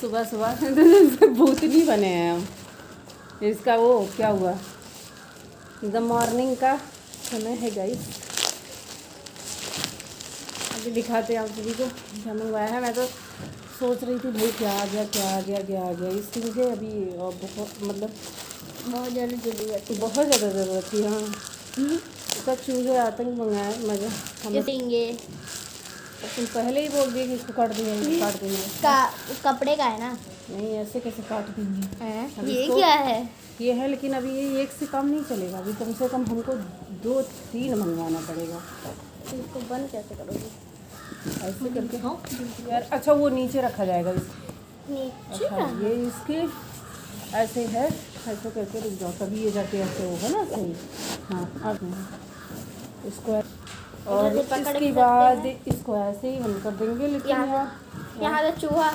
सुबह सुबह भूतनी बने हैं हम। इसका वो क्या हुआ, एकदम मॉर्निंग का समय है गाइस। अभी दिखाते हैं आप सभी को क्या मंगवाया है। मैं तो सोच रही थी भाई क्या आ गया क्या आ गया क्या आ गया, इसकी मुझे अभी बहुत मतलब बहुत ज़्यादा ज़रूरत है। बहुत ज़्यादा ज़रूरत थी। हाँ इसका चूहे आतंक मंगाया मज़ा हमें। देंगे तुम पहले ही बोल दिए कि इसको काट देंगे काट देंगे। कपड़े का है ना। नहीं ऐसे कैसे काट देंगे। है ये क्या है? ये है लेकिन अभी ये एक से कम नहीं चलेगा। अभी कम से कम हमको 2-3 मंगवाना पड़ेगा। तो इसको बंद कैसे करोगे? ऐसे करके यार। अच्छा वो नीचे रखा जाएगा नीचे अच्छा ये इसके ऐसे है, ऐसे करके रुक जाओ तभी ये जाके ऐसे होगा ना सही। हाँ अब इसको और इसके बाद इसको ऐसे ही हम कर देंगे। लेकिन यहाँ का चूहा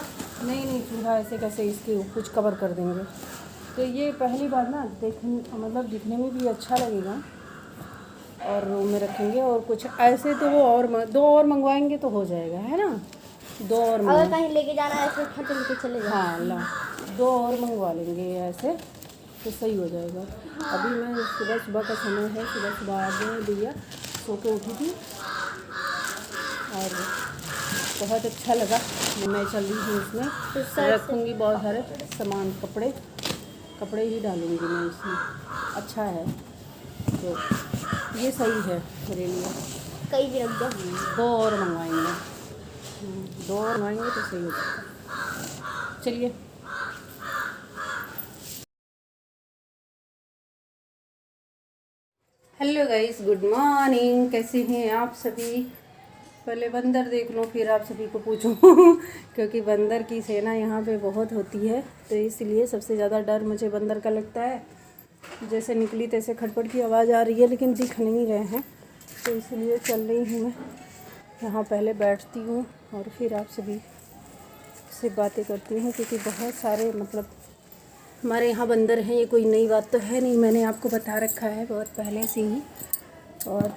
नहीं चूहा ऐसे कैसे इसके कुछ कवर कर देंगे। तो ये पहली बार ना मतलब दिखने में भी अच्छा लगेगा और रूम में रखेंगे। और कुछ ऐसे तो वो और 2 और मंगवाएंगे तो हो जाएगा है ना। 2 और अगर कहीं लेके जाना है ऐसे खत्म के चले जाओ। हाँ ला 2 और मंगवा लेंगे ऐसे तो सही हो जाएगा। अभी मैं सुबह का समय है, सुबह आ गए भैया, सो के उठी थी और बहुत अच्छा लगा। मैं चल रही हूँ इसमें रखूँगी बहुत सारे सामान, कपड़े ही डालूँगी मैं इसमें। अच्छा है तो ये सही है मेरे लिए। कहीं भी रख दो। 2 और मंगवाएंगे 2 और मंगवाएंगे तो सही हो जाएगा। चलिए हेलो गाइस, गुड मॉर्निंग। कैसे हैं आप सभी? पहले बंदर देख लो फिर आप सभी को पूछूं क्योंकि बंदर की सेना यहाँ पे बहुत होती है तो इसलिए सबसे ज़्यादा डर मुझे बंदर का लगता है। जैसे निकली तैसे खटपट की आवाज़ आ रही है लेकिन दिख नहीं रहे हैं तो इसलिए चल रही हूँ मैं यहाँ। पहले बैठती हूँ और फिर आप सभी से बातें करती हूँ क्योंकि बहुत सारे मतलब हमारे यहाँ बंदर हैं। ये कोई नई बात तो है नहीं, मैंने आपको बता रखा है बहुत पहले से ही। और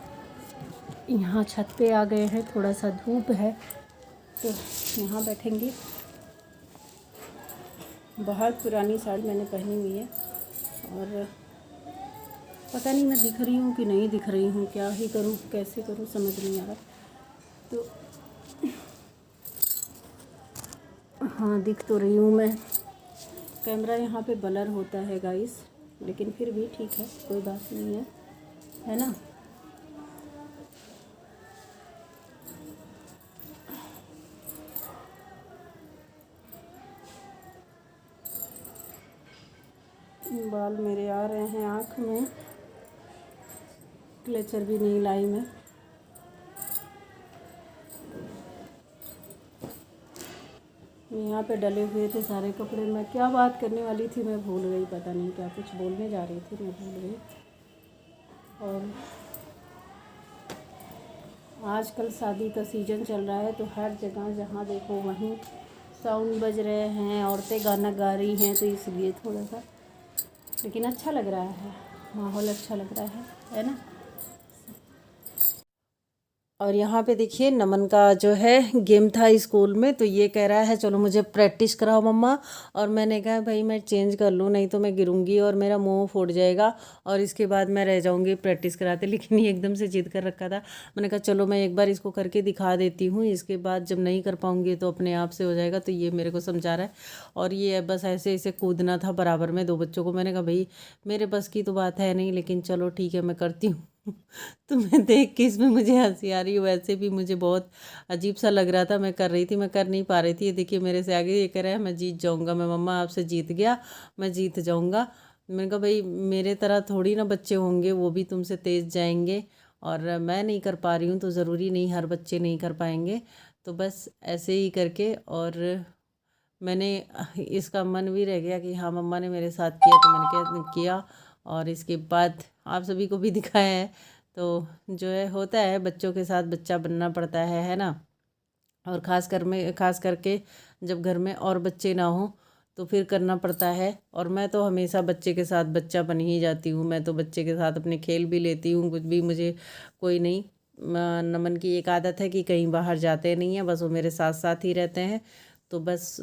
यहाँ छत पे आ गए हैं, थोड़ा सा धूप है तो यहाँ बैठेंगे। बहुत पुरानी साड़ी मैंने पहनी हुई है और पता नहीं मैं दिख रही हूँ कि नहीं दिख रही हूँ, क्या ही करूँ कैसे करूँ समझ नहीं आ रहा। तो हाँ दिख तो रही हूँ मैं। कैमरा यहाँ पे ब्लर होता है गाइस लेकिन फिर भी ठीक है, कोई बात नहीं है ना। बाल मेरे आ रहे हैं आँख में, क्लेचर भी नहीं लाई मैं। यहाँ पे डले हुए थे सारे कपड़े। मैं क्या बात करने वाली थी मैं भूल गई, पता नहीं क्या कुछ बोलने जा रही थी मैं भूल गई। और आजकल शादी का सीज़न चल रहा है तो हर जगह जहाँ देखो वहीं साउंड बज रहे हैं, औरतें गाना गा रही हैं तो इसलिए थोड़ा सा लेकिन अच्छा लग रहा है, माहौल अच्छा लग रहा है ना। और यहाँ पे देखिए नमन का जो है गेम था स्कूल में तो ये कह रहा है चलो मुझे प्रैक्टिस कराओ मम्मा। और मैंने कहा भाई मैं चेंज कर लूँ नहीं तो मैं गिरूंगी और मेरा मुंह फूट जाएगा और इसके बाद मैं रह जाऊंगी प्रैक्टिस कराते। लेकिन ये एकदम से जिद कर रखा था। मैंने कहा चलो मैं एक बार इसको करके दिखा देती हूँ, इसके बाद जब नहीं कर पाऊँगी तो अपने आप से हो जाएगा। तो ये मेरे को समझा रहा है और ये बस ऐसे ऐसे कूदना था बराबर में 2 बच्चों को। मैंने कहा भाई मेरे बस की तो बात है नहीं लेकिन चलो ठीक है मैं करती हूँ। तो मैं देख के इसमें मुझे हंसी आ रही है, वैसे भी मुझे बहुत अजीब सा लग रहा था। मैं कर रही थी, मैं कर नहीं पा रही थी। ये देखिए मेरे से आगे ये कह रहा है मैं जीत जाऊंगा, मैं मम्मा आपसे जीत गया, मैं जीत जाऊंगा। मैंने कहा भाई मेरे तरह थोड़ी ना बच्चे होंगे, वो भी तुमसे तेज़ जाएंगे और मैं नहीं कर पा रही हूँ तो ज़रूरी नहीं हर बच्चे नहीं कर पाएंगे। तो बस ऐसे ही करके और मैंने इसका मन भी रह गया कि हाँ मम्मा ने मेरे साथ किया तो मैंने किया और इसके बाद आप सभी को भी दिखाया है। तो जो है होता है बच्चों के साथ बच्चा बनना पड़ता है ना। और ख़ास करके जब घर में और बच्चे ना हों तो फिर करना पड़ता है। और मैं तो हमेशा बच्चे के साथ बच्चा बन ही जाती हूँ। मैं तो बच्चे के साथ अपने खेल भी लेती हूँ, कुछ भी मुझे कोई नहीं। नमन की एक आदत है कि कहीं बाहर जाते नहीं हैं, बस वो मेरे साथ साथ ही रहते हैं। तो बस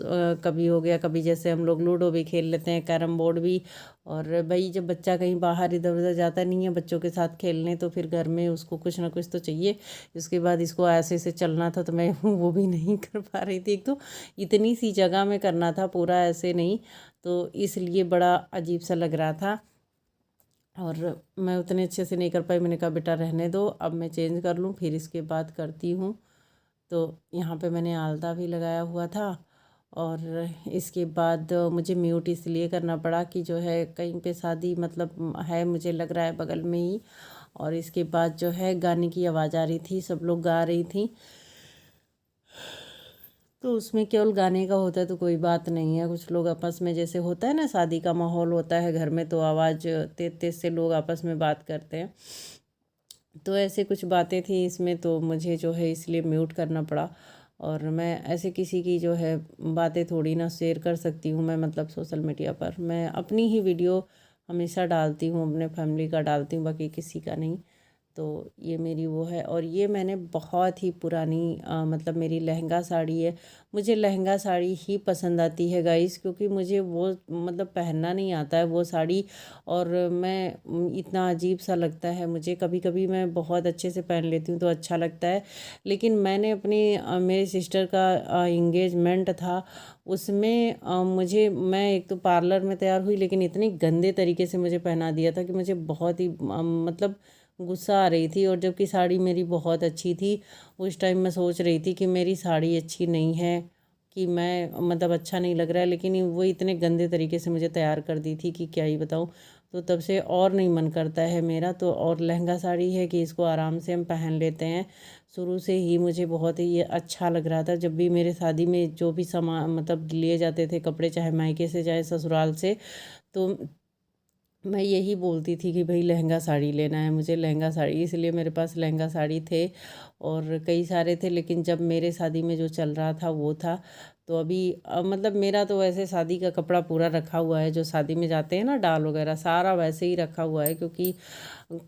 कभी हो गया, कभी जैसे हम लोग लूडो भी खेल लेते हैं, कैरम बोर्ड भी। और भाई जब बच्चा कहीं बाहर इधर उधर जाता नहीं है बच्चों के साथ खेलने, तो फिर घर में उसको कुछ ना कुछ तो चाहिए। उसके बाद इसको ऐसे ऐसे चलना था, तो मैं वो भी नहीं कर पा रही थी। एक तो इतनी सी जगह में करना था, पूरा ऐसे नहीं, तो इसलिए बड़ा अजीब सा लग रहा था और मैं उतने अच्छे से नहीं कर पाई। मैंने कहा बेटा रहने दो, अब मैं चेंज कर लूँ फिर इसके बाद करती हूँ। तो यहाँ पे मैंने आलता भी लगाया हुआ था और इसके बाद मुझे म्यूट इसलिए करना पड़ा कि जो है कहीं पे शादी मतलब है, मुझे लग रहा है बगल में ही। और इसके बाद जो है गाने की आवाज़ आ रही थी, सब लोग गा रही थी, तो उसमें केवल गाने का होता है तो कोई बात नहीं है। कुछ लोग आपस में, जैसे होता है ना शादी का माहौल होता है घर में, तो आवाज़ तेज तेज से लोग आपस में बात करते हैं, तो ऐसे कुछ बातें थी इसमें, तो मुझे जो है इसलिए म्यूट करना पड़ा। और मैं ऐसे किसी की जो है बातें थोड़ी ना शेयर कर सकती हूँ मैं, मतलब सोशल मीडिया पर मैं अपनी ही वीडियो हमेशा डालती हूँ, अपने फैमिली का डालती हूँ, बाकी किसी का नहीं। तो ये मेरी वो है। और ये मैंने बहुत ही पुरानी मतलब मेरी लहंगा साड़ी है। मुझे लहंगा साड़ी ही पसंद आती है गाइस, क्योंकि मुझे वो मतलब पहनना नहीं आता है वो साड़ी, और मैं इतना अजीब सा लगता है मुझे। कभी कभी मैं बहुत अच्छे से पहन लेती हूँ तो अच्छा लगता है, लेकिन मैंने अपनी मेरी सिस्टर का इंगेजमेंट था, उसमें मैं एक तो पार्लर में तैयार हुई, लेकिन इतनी गंदे तरीके से मुझे पहना दिया था कि मुझे बहुत ही मतलब गुस्सा आ रही थी। और जबकि साड़ी मेरी बहुत अच्छी थी, उस टाइम मैं सोच रही थी कि मेरी साड़ी अच्छी नहीं है, कि मैं मतलब अच्छा नहीं लग रहा है, लेकिन वो इतने गंदे तरीके से मुझे तैयार कर दी थी कि क्या ही बताऊँ। तो तब से और नहीं मन करता है मेरा तो। और लहंगा साड़ी है कि इसको आराम से हम पहन लेते हैं, शुरू से ही मुझे बहुत ही ये अच्छा लग रहा था। जब भी मेरे शादी में जो भी सामान मतलब लिए जाते थे कपड़े, चाहे मायके से चाहे ससुराल से, तो मैं यही बोलती थी कि भाई लहंगा साड़ी लेना है मुझे, लहंगा साड़ी। इसलिए मेरे पास लहंगा साड़ी थे और कई सारे थे, लेकिन जब मेरे शादी में जो चल रहा था वो था। तो अभी मतलब मेरा तो वैसे शादी का कपड़ा पूरा रखा हुआ है, जो शादी में जाते हैं ना डाल वगैरह, सारा वैसे ही रखा हुआ है, क्योंकि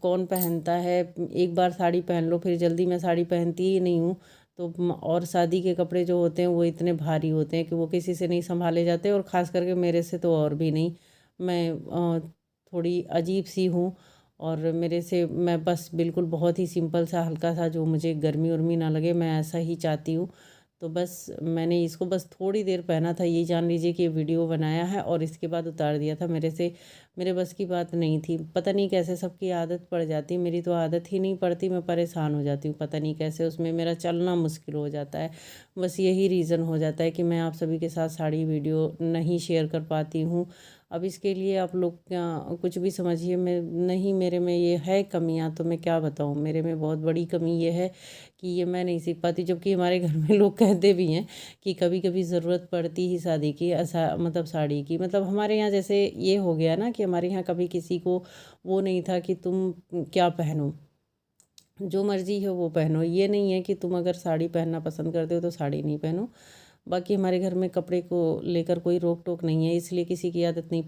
कौन पहनता है, एक बार साड़ी पहन लो फिर जल्दी मैं साड़ी पहनती ही नहीं हूँ। तो और शादी के कपड़े जो होते हैं वो इतने भारी होते हैं कि वो किसी से नहीं संभाले जाते, और ख़ास करके मेरे से तो और भी नहीं। मैं थोड़ी अजीब सी हूँ, और मेरे से मैं बस बिल्कुल बहुत ही सिंपल सा हल्का सा, जो मुझे गर्मी उर्मी ना लगे, मैं ऐसा ही चाहती हूँ। तो बस मैंने इसको बस थोड़ी देर पहना था, ये जान लीजिए कि वीडियो बनाया है और इसके बाद उतार दिया था। मेरे बस की बात नहीं थी। पता नहीं कैसे सबकी आदत पड़ जाती है, मेरी तो आदत ही नहीं पड़ती, मैं परेशान हो जाती हूँ। पता नहीं कैसे उसमें मेरा चलना मुश्किल हो जाता है। बस यही रीज़न हो जाता है कि मैं आप सभी के साथ साड़ी वीडियो नहीं शेयर कर पाती हूँ। अब इसके लिए आप लोग क्या कुछ भी समझिए, मैं नहीं, मेरे में ये है कमियां, तो मैं क्या बताऊं। मेरे में बहुत बड़ी कमी ये है कि ये मैं नहीं सीख पाती। जबकि हमारे घर में लोग कहते भी हैं कि कभी कभी ज़रूरत पड़ती ही शादी की, ऐसा मतलब साड़ी की। मतलब हमारे यहाँ जैसे ये हो गया ना कि हमारे यहाँ कभी किसी को वो नहीं था कि तुम क्या पहनो, जो मर्जी हो वो पहनो। ये नहीं है कि तुम अगर साड़ी पहनना पसंद करते हो तो साड़ी नहीं पहनो। बाकी हमारे घर में कपड़े को लेकर कोई रोक टोक नहीं है, इसलिए किसी की आदत नहीं पड़ी।